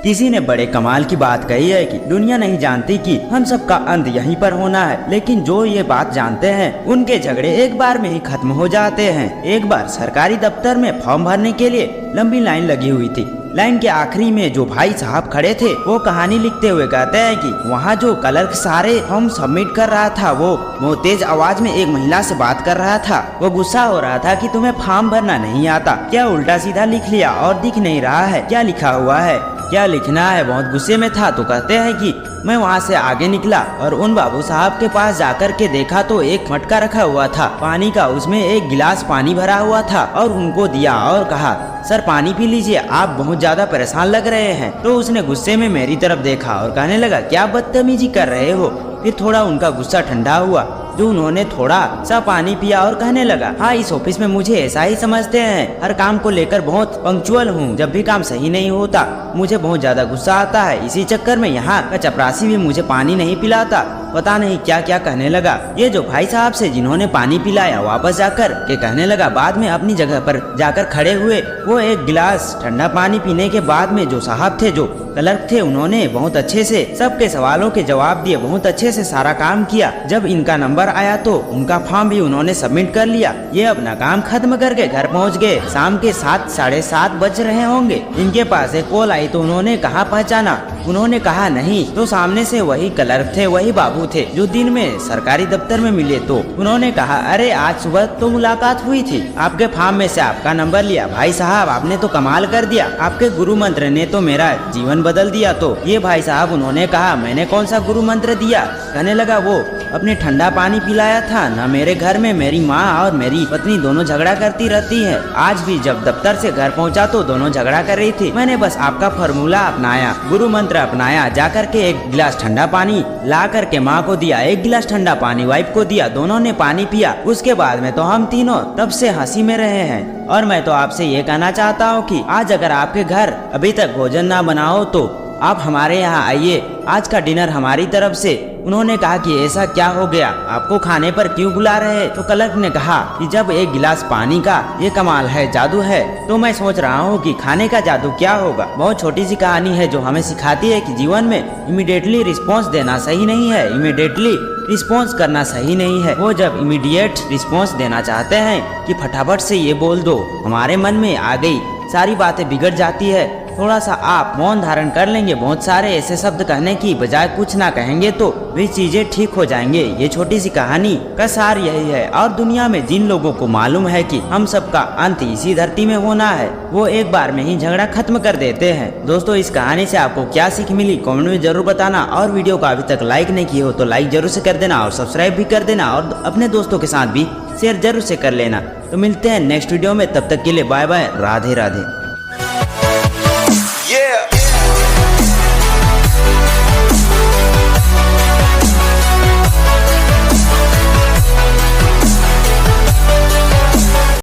किसी ने बड़े कमाल की बात कही है कि दुनिया नहीं जानती कि हम सबका अंत यहीं पर होना है, लेकिन जो ये बात जानते हैं उनके झगड़े एक बार में ही खत्म हो जाते हैं। एक बार सरकारी दफ्तर में फॉर्म भरने के लिए लंबी लाइन लगी हुई थी। लाइन के आखिरी में जो भाई साहब खड़े थे वो कहानी लिखते हुए कहते हैं कि वहाँ जो क्लर्क सारे फॉर्म सबमिट कर रहा था वो तेज आवाज में एक महिला से बात कर रहा था। वो गुस्सा हो रहा था कि तुम्हें फॉर्म भरना नहीं आता क्या, उल्टा सीधा लिख लिया और दिख नहीं रहा है क्या लिखा हुआ है, क्या लिखना है। बहुत गुस्से में था। तो कहते हैं कि मैं वहाँ से आगे निकला और उन बाबू साहब के पास जाकर के देखा तो एक मटका रखा हुआ था पानी का, उसमें एक गिलास पानी भरा हुआ था और उनको दिया और कहा सर पानी पी लीजिए, आप बहुत ज्यादा परेशान लग रहे हैं। तो उसने गुस्से में मेरी तरफ देखा और कहने लगा क्या बदतमीजी कर रहे हो। फिर थोड़ा उनका गुस्सा ठंडा हुआ जो उन्होंने थोड़ा सा पानी पिया और कहने लगा हाँ इस ऑफिस में मुझे ऐसा ही समझते हैं, हर काम को लेकर बहुत पंक्चुअल हूँ, जब भी काम सही नहीं होता मुझे बहुत ज्यादा गुस्सा आता है, इसी चक्कर में यहाँ का चपरासी भी मुझे पानी नहीं पिलाता। पता नहीं क्या क्या कहने लगा। ये जो भाई साहब से जिन्होंने पानी पिलाया वापस जाकर के कहने लगा, बाद में अपनी जगह पर जाकर खड़े हुए। वो एक गिलास ठंडा पानी पीने के बाद में जो साहब थे जो क्लर्क थे उन्होंने बहुत अच्छे से सबके सवालों के जवाब दिए, बहुत अच्छे से सारा काम किया। जब इनका नंबर आया तो उनका फॉर्म भी उन्होंने सबमिट कर लिया। ये अपना काम खत्म करके घर पहुंच गए। शाम के 7 साढ़े 7 बज रहे होंगे। इनके पास एक कॉल आई तो उन्होंने कहा पहचाना, उन्होंने कहा नहीं। तो सामने से वही क्लर्क थे, वही बाबू थे जो दिन में सरकारी दफ्तर में मिले। तो उन्होंने कहा अरे आज सुबह तो मुलाकात हुई थी, आपके फॉर्म में से आपका नंबर लिया। भाई साहब आपने तो कमाल कर दिया, आपके गुरु मंत्र ने तो मेरा जीवन बदल दिया। तो ये भाई साहब उन्होंने कहा मैंने कौन सा गुरु मंत्र दिया। कहने लगा वो अपने ठंडा पानी पिलाया था ना। मेरे घर में मेरी माँ और मेरी पत्नी दोनों झगड़ा करती रहती है। आज भी जब दफ्तर से घर पहुँचा तो दोनों झगड़ा कर रही थी। मैंने बस आपका फॉर्मूला अपनाया, गुरु मंत्र अपनाया। जाकर के एक गिलास ठंडा पानी ला करके माँ को दिया, एक गिलास ठंडा पानी वाइफ को दिया, दोनों ने पानी पिया। उसके बाद में तो हम तीनों तब से हंसी में रहे हैं। और मैं तो आपसे ये कहना चाहता हूँ कि आज अगर आपके घर अभी तक भोजन ना बनाओ तो आप हमारे यहाँ आइए, आज का डिनर हमारी तरफ से। उन्होंने कहा कि ऐसा क्या हो गया, आपको खाने पर क्यों बुला रहे हैं। तो क्लर्क ने कहा कि जब एक गिलास पानी का ये कमाल है, जादू है, तो मैं सोच रहा हूँ कि खाने का जादू क्या होगा। बहुत छोटी सी कहानी है जो हमें सिखाती है कि जीवन में इमीडिएटली रिस्पॉन्स देना सही नहीं है, इमीडिएटली रिस्पॉन्स करना सही नहीं है। वो जब इमीडिएट रिस्पॉन्स देना चाहते हैं कि फटाफट से ये बोल दो, हमारे मन में आ गई, सारी बातें बिगड़ जाती है। थोड़ा सा आप मौन धारण कर लेंगे, बहुत सारे ऐसे शब्द कहने की बजाय कुछ ना कहेंगे तो भी चीजें ठीक हो जाएंगे। ये छोटी सी कहानी का सार यही है। और दुनिया में जिन लोगों को मालूम है कि हम सबका अंत इसी धरती में होना है, वो एक बार में ही झगड़ा खत्म कर देते हैं। दोस्तों इस कहानी से आपको क्या सीख मिली कमेंट में जरूर बताना। और वीडियो को अभी तक लाइक नहीं किया हो तो लाइक जरूर से कर देना और सब्सक्राइब भी कर देना और अपने दोस्तों के साथ भी शेयर जरूर से कर लेना। तो मिलते हैं नेक्स्ट वीडियो में, तब तक के लिए बाय बाय, राधे राधे।